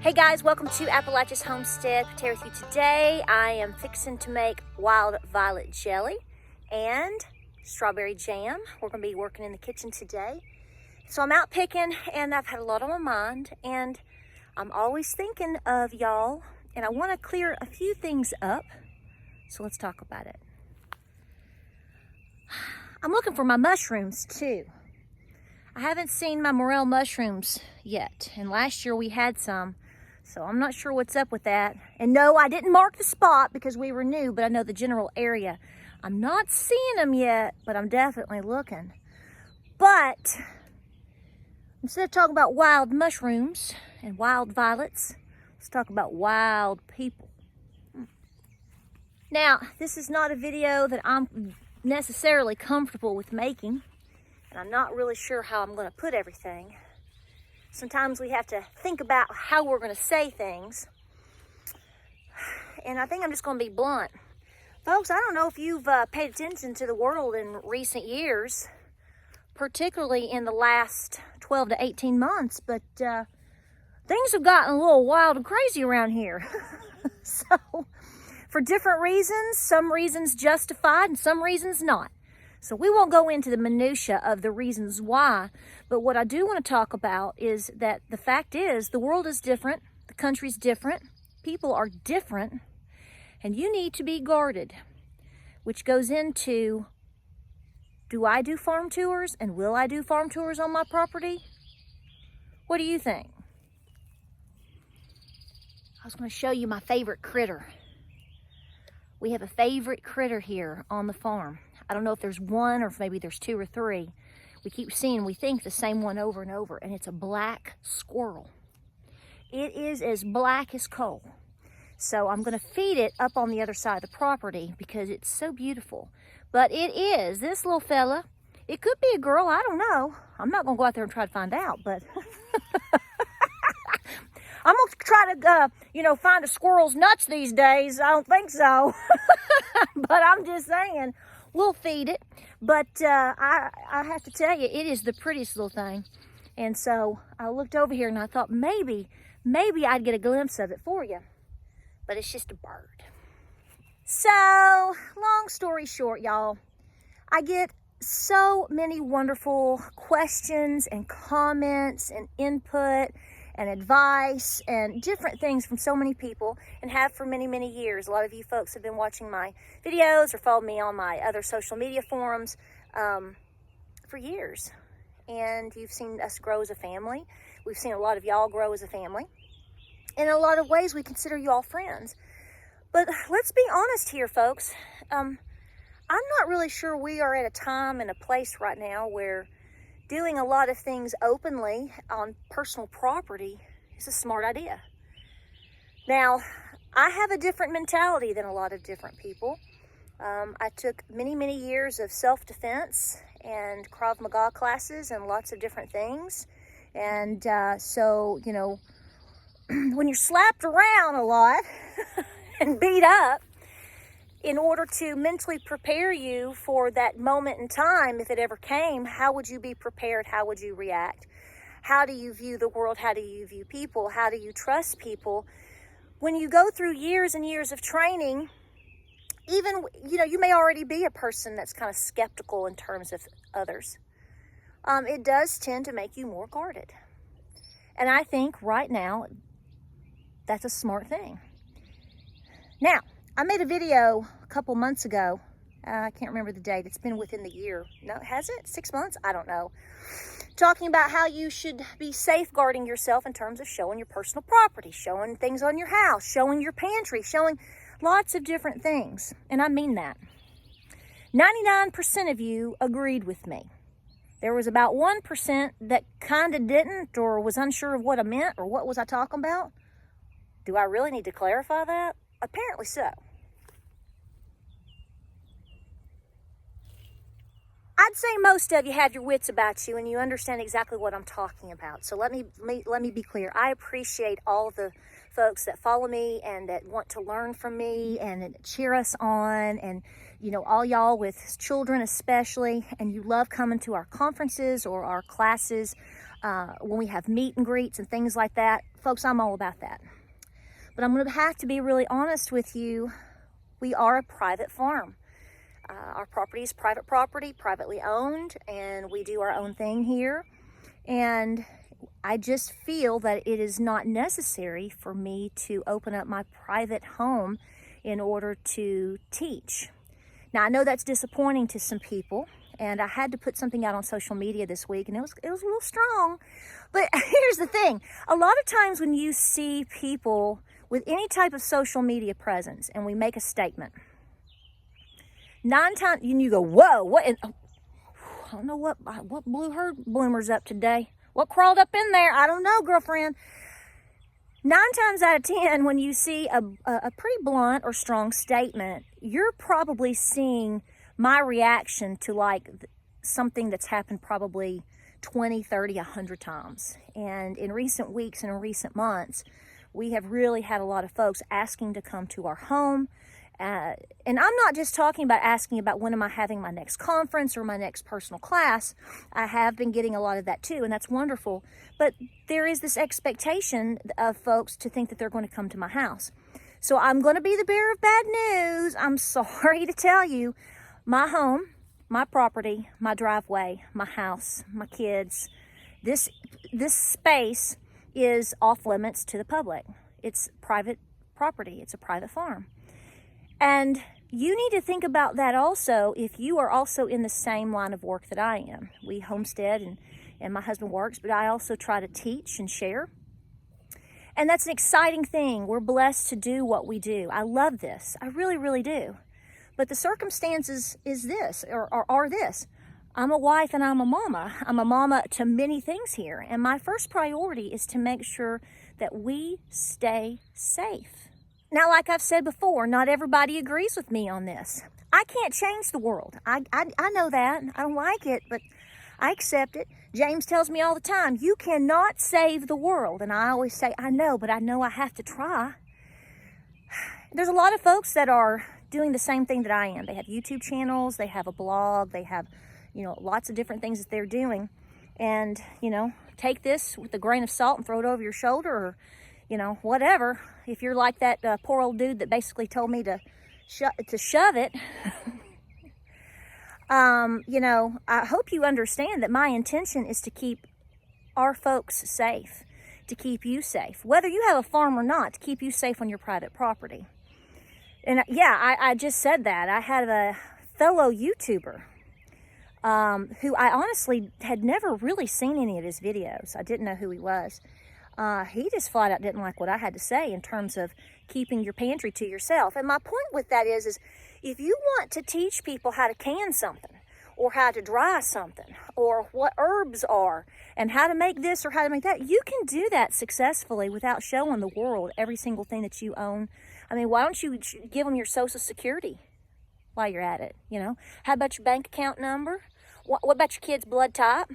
Hey guys, welcome to Appalachia's Homestead. Here with you today. I am fixing to make wild violet jelly and strawberry jam. We're going to be working in the kitchen today. So I'm out picking and I've had a lot on my mind and I'm always thinking of y'all and I want to clear a few things up. So let's talk about it. I'm looking for my mushrooms too. I haven't seen my morel mushrooms yet, and last year we had some. So I'm not sure what's up with that. And no, I didn't mark the spot because we were new, but I know the general area. I'm not seeing them yet, but I'm definitely looking. But instead of talking about wild mushrooms and wild violets, let's talk about wild people. Now, this is not a video that I'm necessarily comfortable with making, and I'm not really sure how I'm going to put everything. Sometimes we have to think about how we're going to say things. And I think I'm just going to be blunt. Folks, I don't know if you've paid attention to the world in recent years, particularly in the last 12 to 18 months, but things have gotten a little wild and crazy around here. So, for different reasons, some reasons justified and some reasons not. So we won't go into the minutia of the reasons why, but what I do want to talk about is that the fact is the world is different, the country's different, people are different, and you need to be guarded, which goes into, do I do farm tours and will I do farm tours on my property? What do you think? I was going to show you my favorite critter. We have a favorite critter here on the farm. I don't know if there's one or if maybe there's two or three. We keep seeing, we think the same one over and over, and it's a black squirrel. It is as black as coal. So I'm going to feed it up on the other side of the property because it's so beautiful. But it is, this little fella, it could be a girl, I don't know. I'm not going to go out there and try to find out, but I'm going to try to, find a squirrel's nuts these days. I don't think so. But I'm just saying, we'll feed it. But I have to tell you, it is the prettiest little thing. And so I looked over here and I thought maybe I'd get a glimpse of it for you. But it's just a bird. So, long story short, y'all, I get so many wonderful questions and comments and input and advice and different things from so many people, and have for many, many years. A lot of you folks have been watching my videos or followed me on my other social media forums for years. And you've seen us grow as a family. We've seen a lot of y'all grow as a family. In a lot of ways, we consider you all friends. But let's be honest here, folks. I'm not really sure we are at a time and a place right now where doing a lot of things openly on personal property is a smart idea. Now, I have a different mentality than a lot of different people. I took many, many years of self-defense and Krav Maga classes and lots of different things. And so, when you're slapped around a lot and beat up, in order to mentally prepare you for that moment in time, if it ever came, how would you be prepared? How would you react? How do you view the world? How do you view people? How do you trust people? When you go through years and years of training, even, you may already be a person that's kind of skeptical in terms of others. It does tend to make you more guarded. And I think right now, that's a smart thing. Now, I made a video a couple months ago. I can't remember the date. It's been within the year. No, has it? 6 months? I don't know. Talking about how you should be safeguarding yourself in terms of showing your personal property, showing things on your house, showing your pantry, showing lots of different things. And I mean that. 99% of you agreed with me. There was about 1% that kind of didn't or was unsure of what I meant or what was I talking about. Do I really need to clarify that? Apparently so. I'd say most of you have your wits about you and you understand exactly what I'm talking about. So let me be clear. I appreciate all the folks that follow me and that want to learn from me and that cheer us on, and all y'all with children especially, and you love coming to our conferences or our classes. when we have meet and greets and things like that. Folks, I'm all about that. But I'm going to have to be really honest with you. We are a private farm. Our property is private property, privately owned, and we do our own thing here. And I just feel that it is not necessary for me to open up my private home in order to teach. Now, I know that's disappointing to some people, and I had to put something out on social media this week, and it was a little strong. But here's the thing. A lot of times when you see people with any type of social media presence and we make a statement, 9 times, you go, whoa, what? I don't know what blew her bloomers up today. What crawled up in there? I don't know, girlfriend. 9 times out of 10, when you see a pretty blunt or strong statement, you're probably seeing my reaction to like something that's happened probably 20, 30, 100 times. And in recent weeks and in recent months, we have really had a lot of folks asking to come to our home. And I'm not just talking about asking about when am I having my next conference or my next personal class. I have been getting a lot of that too, and that's wonderful. But there is this expectation of folks to think that they're going to come to my house. So I'm going to be the bearer of bad news. I'm sorry to tell you, my home, my property, my driveway, my house, my kids, this space is off limits to the public. It's private property. It's a private farm. And you need to think about that also if you are also in the same line of work that I am. We homestead and my husband works, but I also try to teach and share. And that's an exciting thing. We're blessed to do what we do. I love this. I really, really do. But the circumstances is this, or are this. I'm a wife and I'm a mama. I'm a mama to many things here. And my first priority is to make sure that we stay safe. Now, like I've said before, not everybody agrees with me on this. I can't change the world. I know that. I don't like it, but I accept it. James tells me all the time, you cannot save the world. And I always say, I know, but I know I have to try. There's a lot of folks that are doing the same thing that I am. They have YouTube channels, they have a blog, they have, lots of different things that they're doing. And, take this with a grain of salt and throw it over your shoulder, or whatever. If you're like that poor old dude that basically told me to shove it, I hope you understand that my intention is to keep our folks safe, to keep you safe, whether you have a farm or not, to keep you safe on your private property. And yeah, I just said that. I had a fellow YouTuber who I honestly had never really seen any of his videos. I didn't know who he was. He just flat out didn't like what I had to say in terms of keeping your pantry to yourself. And my point with that is if you want to teach people how to can something, or how to dry something, or what herbs are, and how to make this or how to make that, you can do that successfully without showing the world every single thing that you own. I mean, why don't you give them your Social Security while you're at it, How about your bank account number? What about your kid's blood type?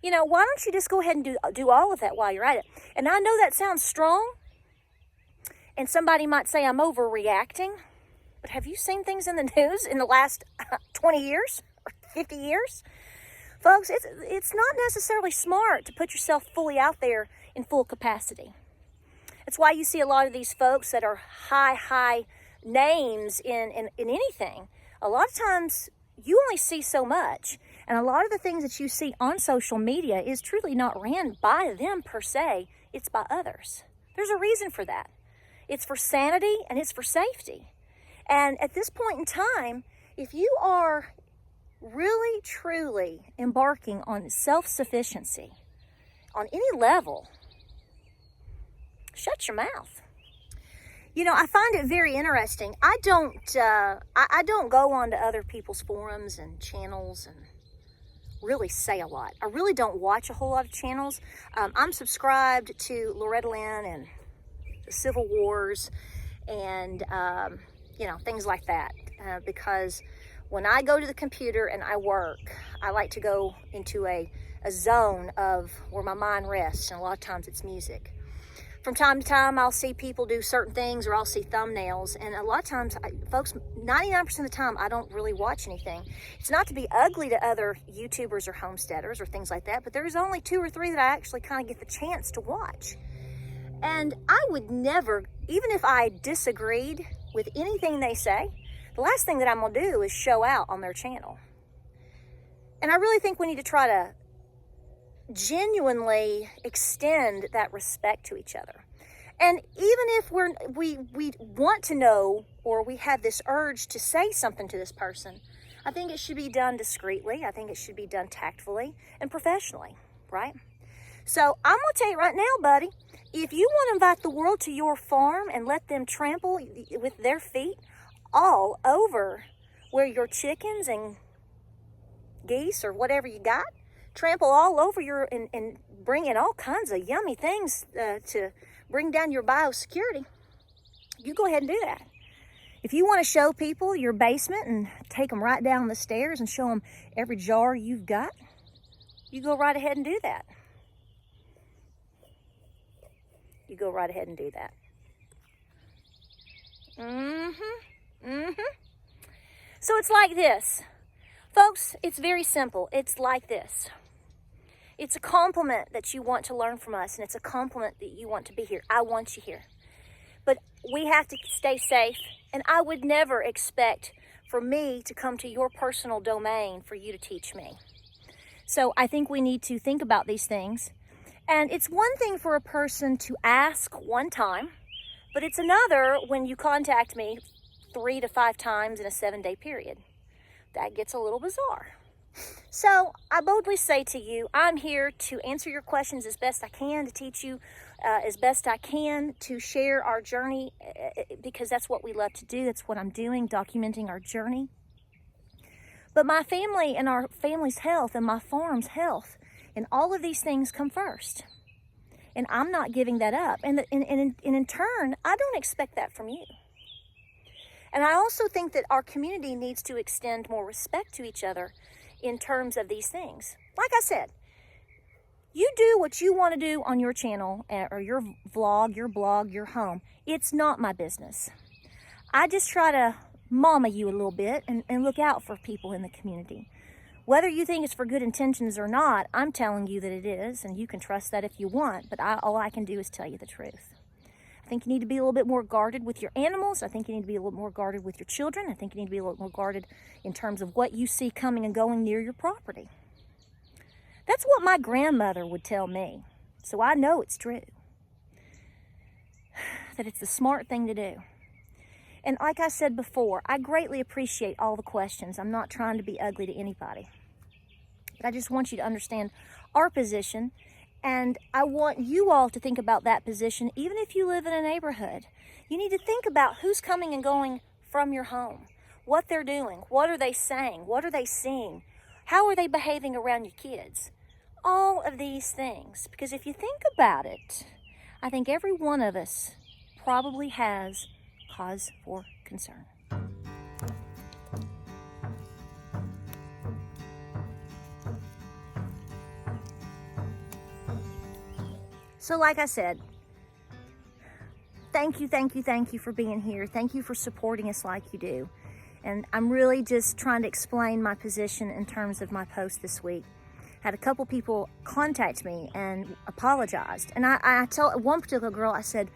Why don't you just go ahead and do all of that while you're at it? And I know that sounds strong, and somebody might say I'm overreacting, but have you seen things in the news in the last 20 years or 50 years? Folks, it's not necessarily smart to put yourself fully out there in full capacity. That's why you see a lot of these folks that are high names in anything. A lot of times you only see so much. And a lot of the things that you see on social media is truly not ran by them per se. It's by others. There's a reason for that. It's for sanity and it's for safety. And at this point in time, if you are really, truly embarking on self-sufficiency on any level, shut your mouth. I find it very interesting. I don't go on to other people's forums and channels and really say a lot. I really don't watch a whole lot of channels. I'm subscribed to Loretta Lynn and the Civil Wars and, things like that. Because when I go to the computer and I work, I like to go into a zone of where my mind rests. And a lot of times it's music. From time to time, I'll see people do certain things, or I'll see thumbnails. And a lot of times, folks, 99% of the time, I don't really watch anything. It's not to be ugly to other YouTubers or homesteaders or things like that, but there's only 2 or 3 that I actually kind of get the chance to watch. And I would never, even if I disagreed with anything they say, the last thing that I'm going to do is show out on their channel. And I really think we need to try to genuinely extend that respect to each other. And even if we want to know, or we have this urge to say something to this person, I think it should be done discreetly. I think it should be done tactfully and professionally, right? So I'm going to tell you right now, buddy, if you want to invite the world to your farm and let them trample with their feet all over where your chickens and geese or whatever you got, trample all over your, and bring in all kinds of yummy things to bring down your biosecurity, you go ahead and do that. If you want to show people your basement and take them right down the stairs and show them every jar you've got, you go right ahead and do that. You go right ahead and do that. So it's like this. Folks, it's very simple. It's like this. It's a compliment that you want to learn from us, and it's a compliment that you want to be here. I want you here. But we have to stay safe, and I would never expect for me to come to your personal domain for you to teach me. So I think we need to think about these things. And it's one thing for a person to ask one time, but it's another when you contact me 3 to 5 times in a 7-day period. That gets a little bizarre. So I boldly say to you, I'm here to answer your questions as best I can, to teach you as best I can, to share our journey, because that's what we love to do. That's what I'm doing, documenting our journey. But my family and our family's health and my farm's health and all of these things come first. And I'm not giving that up. And in turn, I don't expect that from you. And I also think that our community needs to extend more respect to each other in terms of these things. Like I said, you do what you want to do on your channel or your vlog, your blog, your home. It's not my business. I just try to mama you a little bit and look out for people in the community. Whether you think it's for good intentions or not, I'm telling you that it is, and you can trust that if you want, but all I can do is tell you the truth. I think you need to be a little bit more guarded with your animals. I think you need to be a little more guarded with your children. I think you need to be a little more guarded in terms of what you see coming and going near your property. That's what my grandmother would tell me. So I know it's true. That it's the smart thing to do. And like I said before, I greatly appreciate all the questions. I'm not trying to be ugly to anybody. But I just want you to understand our position. And I want you all to think about that position, even if you live in a neighborhood. You need to think about who's coming and going from your home, what they're doing, what are they saying, what are they seeing, how are they behaving around your kids. All of these things. Because if you think about it, I think every one of us probably has cause for concern. So like I said, thank you for being here. Thank you for supporting us like you do. And I'm really just trying to explain my position in terms of my post this week. Had a couple people contact me and apologized. And I told one particular girl, I said,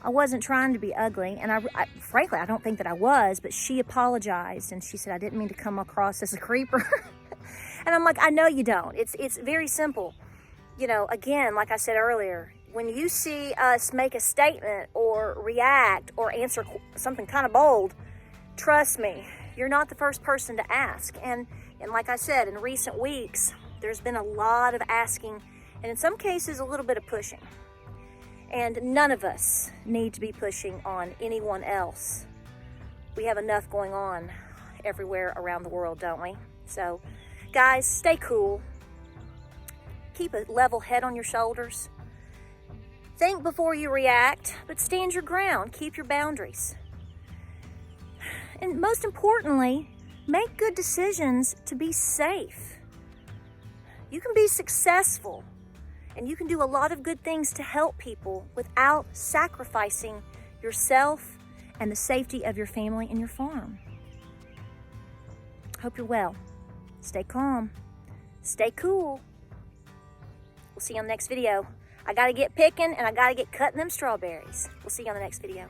I wasn't trying to be ugly. And frankly, I don't think that I was, but she apologized. And she said, I didn't mean to come across as a creeper. And I'm like, I know you don't. It's very simple. You know, again, like I said earlier, when you see us make a statement or react or answer something kind of bold, trust me, you're not the first person to ask. And like I said, in recent weeks, there's been a lot of asking, and in some cases, a little bit of pushing. And none of us need to be pushing on anyone else. We have enough going on everywhere around the world, don't we? So, guys, stay cool. Keep a level head on your shoulders. Think before you react, but stand your ground. Keep your boundaries. And most importantly, make good decisions to be safe. You can be successful And you can do a lot of good things to help people without sacrificing yourself and the safety of your family and your farm. Hope you're well. Stay calm. Stay cool. We'll see you on the next video. I gotta get picking and I gotta get cutting them strawberries. We'll see you on the next video.